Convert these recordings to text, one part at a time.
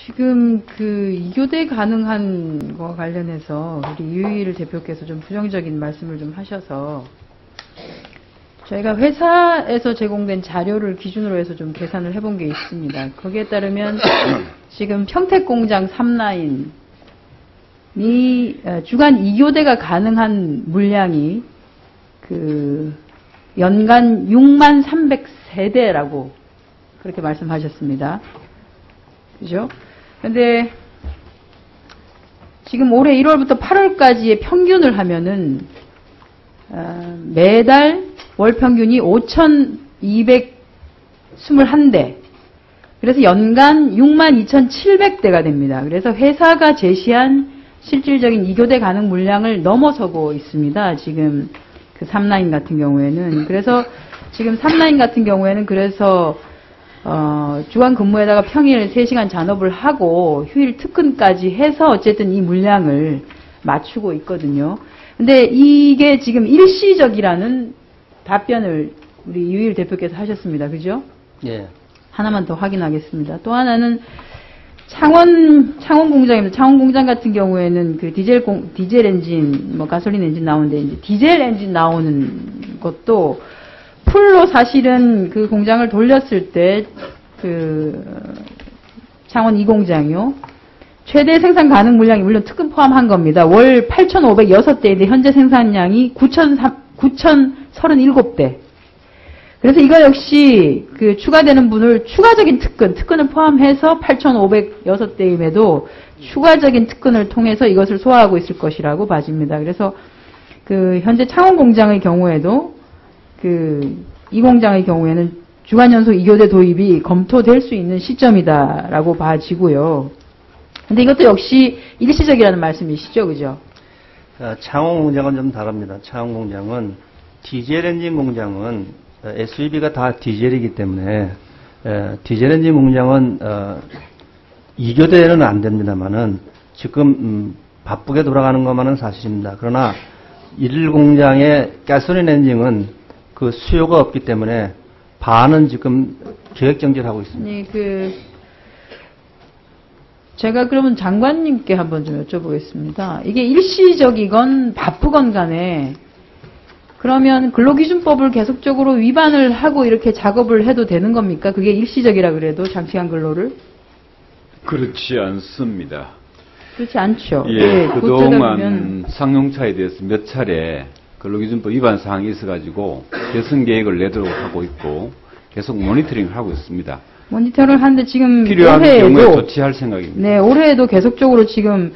지금 그 이교대 가능한 거와 관련해서 우리 유희일 대표께서 좀 부정적인 말씀을 좀 하셔서 저희가 회사에서 제공된 자료를 기준으로 해서 좀 계산을 해본 게 있습니다. 거기에 따르면 지금 평택공장 3라인이 주간 2교대가 가능한 물량이 그 연간 6만 300세대라고 그렇게 말씀하셨습니다. 그죠? 근데 지금 올해 1월부터 8월까지의 평균을 하면은 매달 월 평균이 5,221대. 그래서 연간 62,700대가 됩니다. 그래서 회사가 제시한 실질적인 2교대 가능 물량을 넘어서고 있습니다. 지금 그 3라인 같은 경우에는. 그래서 지금 3라인 같은 경우에는 그래서 주간 근무에다가 평일 3시간 잔업을 하고 휴일 특근까지 해서 어쨌든 이 물량을 맞추고 있거든요. 근데 이게 지금 일시적이라는 답변을 우리 유희일 대표께서 하셨습니다. 그죠? 예. 하나만 더 확인하겠습니다. 또 하나는 창원 공장입니다. 창원 공장 같은 경우에는 그 디젤 엔진, 뭐 가솔린 엔진 나오는데 이제 디젤 엔진 나오는 것도 풀로 사실은 그 공장을 돌렸을 때 그 창원 2공장이요. 최대 생산 가능 물량이 물론 특근 포함한 겁니다. 월 8,506대인데 현재 생산량이 9,037대. 그래서 이거 역시 그 추가되는 분을 추가적인 특근을 포함해서 8,506대임에도 추가적인 특근을 통해서 이것을 소화하고 있을 것이라고 봐집니다. 그래서 그 현재 창원 공장의 경우에도 이 공장의 경우에는 주간 연속 2교대 도입이 검토될 수 있는 시점이다라고 봐지고요. 근데 이것도 역시 일시적이라는 말씀이시죠, 그죠? 창원 공장은 좀 다릅니다. 창원 공장은 디젤 엔진 공장은 SUV가 다 디젤이기 때문에 디젤 엔진 공장은 2교대는 안 됩니다만은 지금 바쁘게 돌아가는 것만은 사실입니다. 그러나 1 공장의 가솔린 엔진은 그 수요가 없기 때문에 반은 지금 계획 정지를 하고 있습니다. 네, 제가 그러면 장관님께 한번 좀 여쭤보겠습니다. 이게 일시적이건 바쁘건 간에 그러면 근로기준법을 계속적으로 위반을 하고 이렇게 작업을 해도 되는 겁니까? 그게 일시적이라 그래도 장시간 근로를? 그렇지 않습니다. 그렇지 않죠. 예, 그동안 상용차에 대해서 몇 차례 근로기준법 위반 사항이 있어가지고 개선 계획을 내도록 하고 있고 계속 모니터링을 하고 있습니다. 모니터를 하는데 지금 필요한 올해에도 경우에 조치할 생각입니다. 네, 올해에도 계속적으로 지금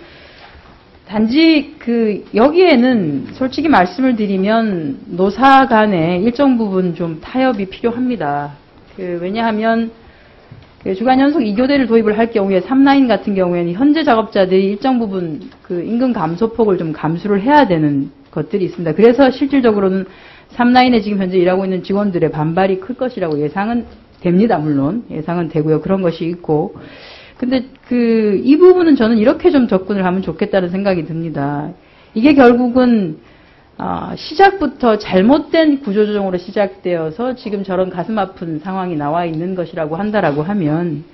단지 여기에는 솔직히 말씀을 드리면 노사 간에 일정 부분 좀 타협이 필요합니다. 왜냐하면 주간 연속 2교대를 도입을 할 경우에 3라인 같은 경우에는 현재 작업자들이 일정 부분 임금 감소폭을 좀 감수를 해야 되는 것들이 있습니다. 그래서 실질적으로는 3라인에 지금 현재 일하고 있는 직원들의 반발이 클 것이라고 예상은 됩니다. 물론 예상은 되고요. 그런 것이 있고 근데 이 부분은 저는 이렇게 좀 접근을 하면 좋겠다는 생각이 듭니다. 이게 결국은 시작부터 잘못된 구조조정으로 시작되어서 지금 저런 가슴 아픈 상황이 나와 있는 것이라고 한다라고 하면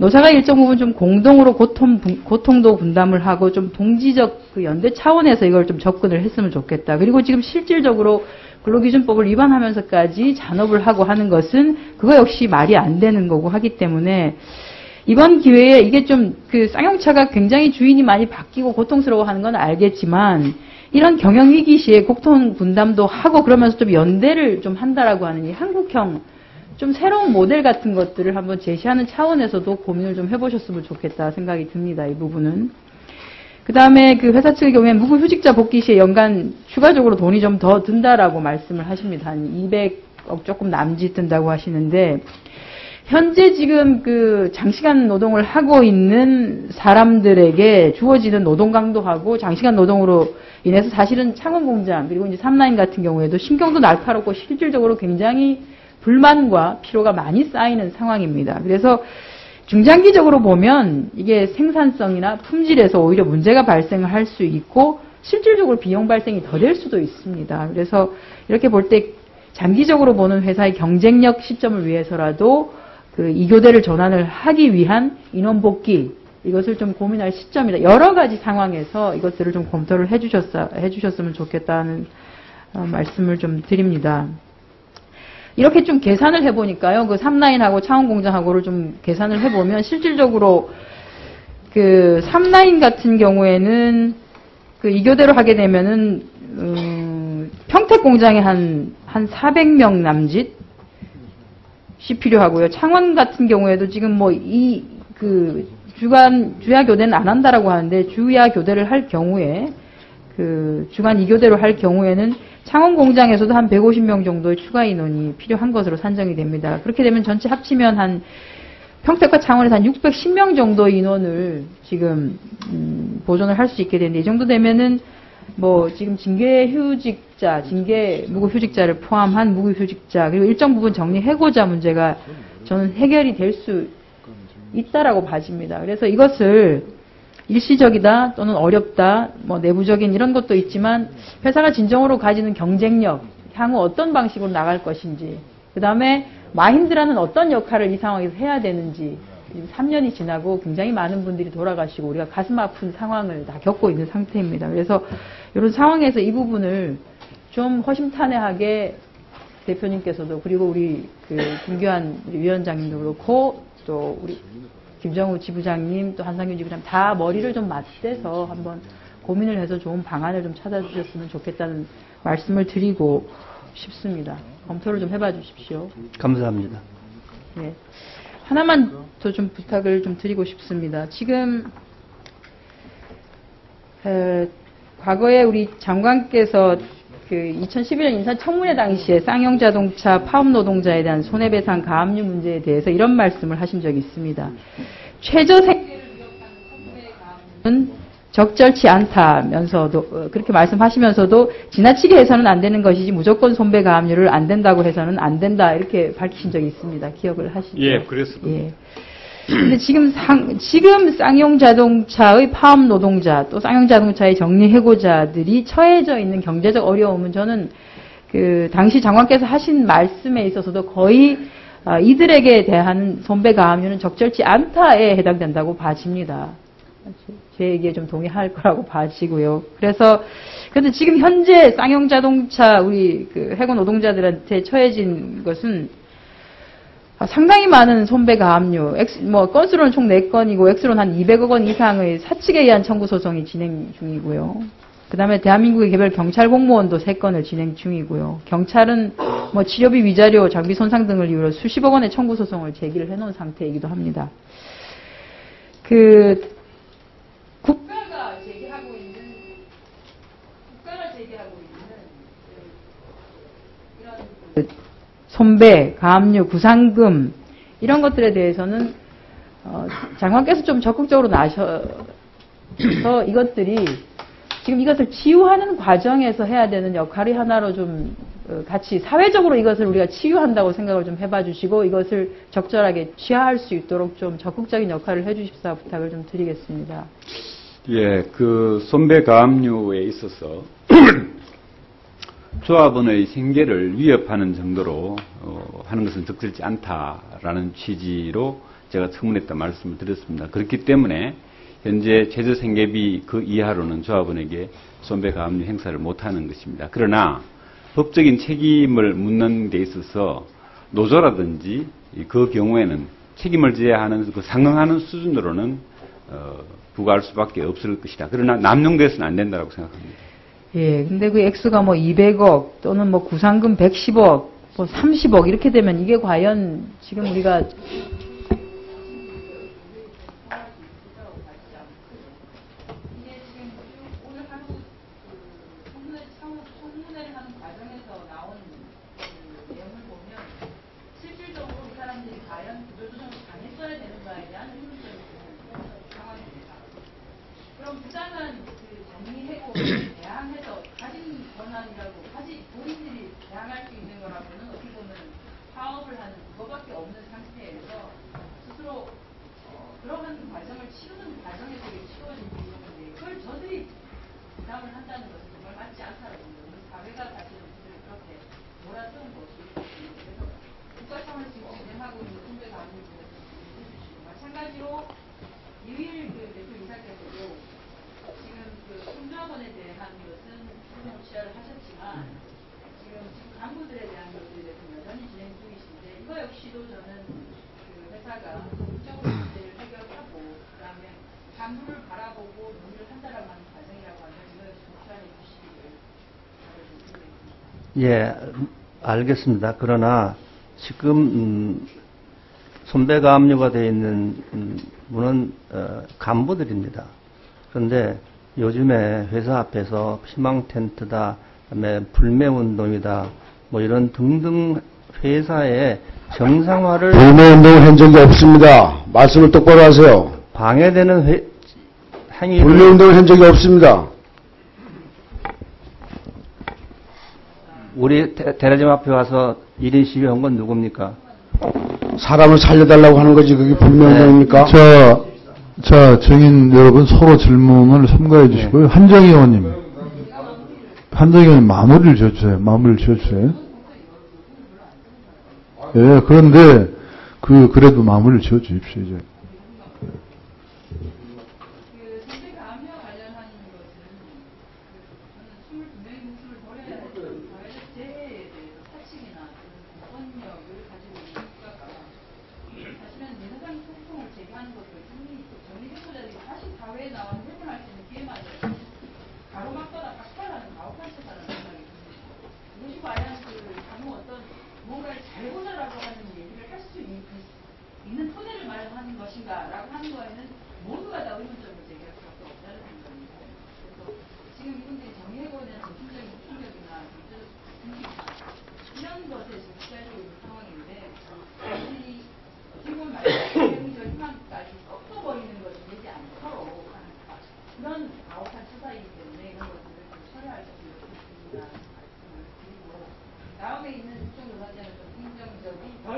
노사가 일정 부분 좀 공동으로 고통도 분담을 하고 좀 동지적 연대 차원에서 이걸 좀 접근을 했으면 좋겠다. 그리고 지금 실질적으로 근로기준법을 위반하면서까지 잔업을 하고 하는 것은 그거 역시 말이 안 되는 거고 하기 때문에 이번 기회에 이게 좀 쌍용차가 굉장히 주인이 많이 바뀌고 고통스러워하는 건 알겠지만 이런 경영위기 시에 고통 분담도 하고 그러면서 좀 연대를 좀 한다라고 하는 이 한국형 좀 새로운 모델 같은 것들을 한번 제시하는 차원에서도 고민을 좀 해보셨으면 좋겠다 생각이 듭니다. 이 부분은. 그 다음에 회사 측의 경우에 무급휴직자 복귀 시에 연간 추가적으로 돈이 좀 더 든다라고 말씀을 하십니다. 한 200억 조금 남짓 든다고 하시는데 현재 지금 장시간 노동을 하고 있는 사람들에게 주어지는 노동 강도하고 장시간 노동으로 인해서 사실은 창원 공장 그리고 이제 3라인 같은 경우에도 신경도 날카롭고 실질적으로 굉장히 불만과 피로가 많이 쌓이는 상황입니다. 그래서 중장기적으로 보면 이게 생산성이나 품질에서 오히려 문제가 발생을 할 수 있고 실질적으로 비용 발생이 더 될 수도 있습니다. 그래서 이렇게 볼 때 장기적으로 보는 회사의 경쟁력 시점을 위해서라도 그 2교대를 전환을 하기 위한 인원 복귀, 이것을 좀 고민할 시점이다. 여러 가지 상황에서 이것들을 좀 검토를 해주셨으면 좋겠다는 말씀을 좀 드립니다. 이렇게 좀 계산을 해보니까요, 그 3라인하고 창원공장하고를 좀 계산을 해보면 실질적으로 그 3라인 같은 경우에는 그 2교대로 하게 되면은 평택공장에 한 400명 남짓이 필요하고요. 창원 같은 경우에도 지금 뭐 주야 교대는 안 한다라고 하는데 주야 교대를 할 경우에 그 주간 2교대로 할 경우에는 창원 공장에서도 한 150명 정도의 추가 인원이 필요한 것으로 산정이 됩니다. 그렇게 되면 전체 합치면 한 평택과 창원에서 한 610명 정도의 인원을 지금 보존을 할 수 있게 되는데 이 정도 되면은 뭐 지금 징계휴직자, 징계 무급휴직자를 포함한 무급휴직자 그리고 일정 부분 정리 해고자 문제가 저는 해결이 될 수 있다라고 봐집니다. 그래서 이것을 일시적이다 또는 어렵다, 뭐 내부적인 이런 것도 있지만 회사가 진정으로 가지는 경쟁력, 향후 어떤 방식으로 나갈 것인지, 그 다음에 마힌드라는 어떤 역할을 이 상황에서 해야 되는지, 지금 3년이 지나고 굉장히 많은 분들이 돌아가시고 우리가 가슴 아픈 상황을 다 겪고 있는 상태입니다. 그래서 이런 상황에서 이 부분을 좀 허심탄회하게 대표님께서도 그리고 우리 그 김규환 위원장님도 그렇고 또 우리 김정우 지부장님 또 한상균 지부장 다 머리를 좀 맞대서 한번 고민을 해서 좋은 방안을 좀 찾아주셨으면 좋겠다는 말씀을 드리고 싶습니다. 검토를 좀 해봐 주십시오. 감사합니다. 네. 하나만 더 좀 부탁을 좀 드리고 싶습니다. 지금 과거에 우리 장관께서 그 2011년 인사청문회 당시에 쌍용자동차 파업 노동자에 대한 손해배상 가압류 문제에 대해서 이런 말씀을 하신 적이 있습니다. 최저 생계를 위협하는 손배 가압류는 적절치 않다면서도 그렇게 말씀하시면서도 지나치게 해서는 안 되는 것이지 무조건 손배 가압류를 안 된다고 해서는 안 된다 이렇게 밝히신 적이 있습니다. 기억을 하시죠? 예, 그랬습니다. 예. 근데 지금 쌍용자동차의 파업 노동자 또 쌍용자동차의 정리해고자들이 처해져 있는 경제적 어려움은 저는 그 당시 장관께서 하신 말씀에 있어서도 거의 이들에게 대한 손배 가압류는 적절치 않다에 해당된다고 봐집니다. 제 얘기에 좀 동의할 거라고 봐지고요. 그래서 근데 지금 현재 쌍용자동차 우리 그 해고 노동자들한테 처해진 것은 상당히 많은 손배 가압류, 뭐 건수로는 총 4건이고 액수로는 한 200억 원 이상의 사측에 의한 청구 소송이 진행 중이고요. 그다음에 대한민국의 개별 경찰 공무원도 3건을 진행 중이고요. 경찰은 뭐 치료비 위자료, 장비 손상 등을 이유로 수십억 원의 청구 소송을 제기를 해놓은 상태이기도 합니다. 국가가 제기하고 있는 이런 손배, 가압류, 구상금 이런 것들에 대해서는 장관께서 좀 적극적으로 나셔서 이것들이 지금 이것을 치유하는 과정에서 해야 되는 역할이 하나로 좀 같이 사회적으로 이것을 우리가 치유한다고 생각을 좀 해봐 주시고 이것을 적절하게 취하할 수 있도록 좀 적극적인 역할을 해 주십사 부탁을 좀 드리겠습니다. 예, 그 손배 가압류에 있어서 조합원의 생계를 위협하는 정도로 하는 것은 적절치 않다라는 취지로 제가 청문했다 말씀을 드렸습니다. 그렇기 때문에 현재 최저생계비 그 이하로는 조합원에게 손배 가압류 행사를 못하는 것입니다. 그러나 법적인 책임을 묻는 데 있어서 노조라든지 그 경우에는 책임을 져야 하는 그 상응하는 수준으로는 부과할 수밖에 없을 것이다. 그러나 남용돼서는 안 된다고 생각합니다. 예, 근데 그 액수가 뭐 200억 또는 뭐 구상금 110억, 뭐 30억 이렇게 되면 이게 과연 지금 우리가 청문회를 하는 과정에서 나온 내용을 보면 실질적으로 이 사람들이 과연 구조조정을 당했어야 되는가에 대한 의문점이 드는 상황입니다. 그럼 부당한 정리해고를 대항해서 가진 권한이라고 본인들이 대항할 수 있는 거라고는 어떻게 보면 파업을 하는 그거밖에 없는 상태에서 스스로 들어가는 과정을 치르는 과정에서 치러진 일인데 그걸 저들이 부담을 한다는 것은 정말 맞지 않다는 겁니다. 사회가 사실은 그들을 그렇게 몰아세운 것이 그래서 국가 차원에서 지금 진행하고 있는 선배 가압류 부분을 해주시고, 마찬가지로 유일 그 대표 이사께서도 지금 그 손정원에 대한 것은 수정 취하를 하셨지만 지금 간부들에 대한 것들에 대해서 여전히 진행 중이신데, 이거 역시도 저는 그 회사가 적극적으로 문제를 해결하고 그다음에 간부를 바라보고 논의를 한다라고 하는 과정이라고 하면 이거 역시 복수해 주시기를 바라겠습니다. 예, 알겠습니다. 그러나 지금 손배가 압류가 되어 있는 분은 간부들입니다. 그런데 요즘에 회사 앞에서 희망 텐트다, 그다음에 불매운동이다, 뭐 이런 등등 회사의 정상화를 불매운동을 한 적이 없습니다. 말씀을 똑바로 하세요. 방해되는 행위를 불매운동을 한 적이 없습니다. 우리 대라점 앞에 와서 1인 시위한 건 누굽니까? 사람을 살려달라고 하는 거지 그게 불매운동입니까? 자, 증인 여러분 서로 질문을 삼가해 주시고요. 한정희 의원님. 한정희 의원님 마무리를 지어주세요. 마무리를 지어주세요. 예, 그런데, 그래도 마무리를 지어주십시오, 이제. 그 선배 가압류와 관련한 것은 저는 22명의 목숨을 버려야 되는 사회적 재해에 대해서 사칙이나 원력을 가지고 있는 국가가 사실은 민사상 소송을 제기하는 것을 이미 정리해보자니 다시 사회에 나와서 해명할 수 있는 기회만 가로막거나 박탈하는 가혹한 처사라는 생각이 듭니다. 이것이 과연 그 아무 어떤 뭔가를 잘보자라고 하는 얘기를 할 수 있는 토대를 마련하는 것인가라고 하는 거에는 모두가 다 의문점을 제기할 수밖에 없다는 생각입니다. 그래서 지금 이분들이 정의해고에 대한 정신적인 충격이나 경제적 충격이나 이런 것에 지금 취하고 있는 상황인데, 이 어떻게 보면 말씀드린 희망까지 꺾어버리는 것이 되지 않도록 하는 그런 가혹한 처사이기 때문에 이런 것들을 좀 처리할 수 있습니다라는 말씀을 드리고, 다음에 있는 국정조사제는 좀 긍정적인 덜